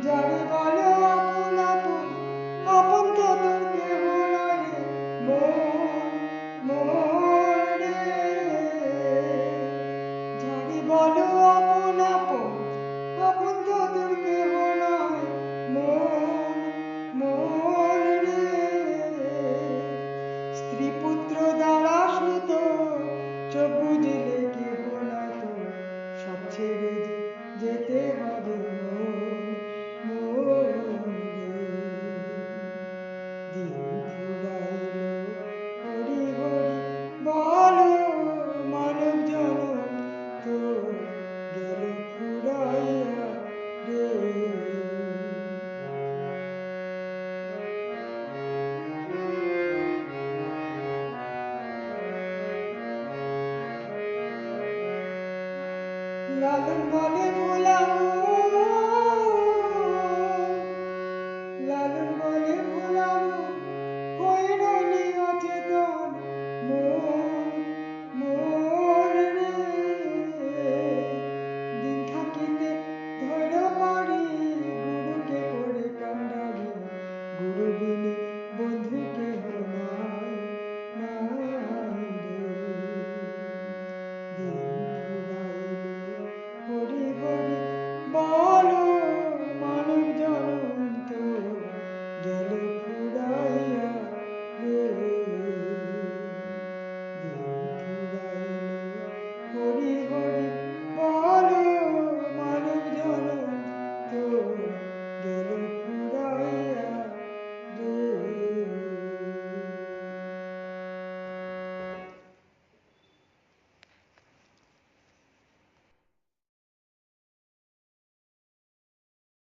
যারে বলো আপন আপন, আপন তো তোর কেহ নয় রে মন, মন রে। যারে বলো আপন আপন, আপন তো তোর কেহ নয় মন, মন রে। স্ত্রী পুত্র দ্বারা সুত, চোখ বুঝলে কেহ নয় তো, সব ছেড়ে যেতে হবে মন, মন রে। দিন ফুরাইল হরি হরি বলো, মানব জনম তোর গেল ফুরাইয়া রে। লালন বলে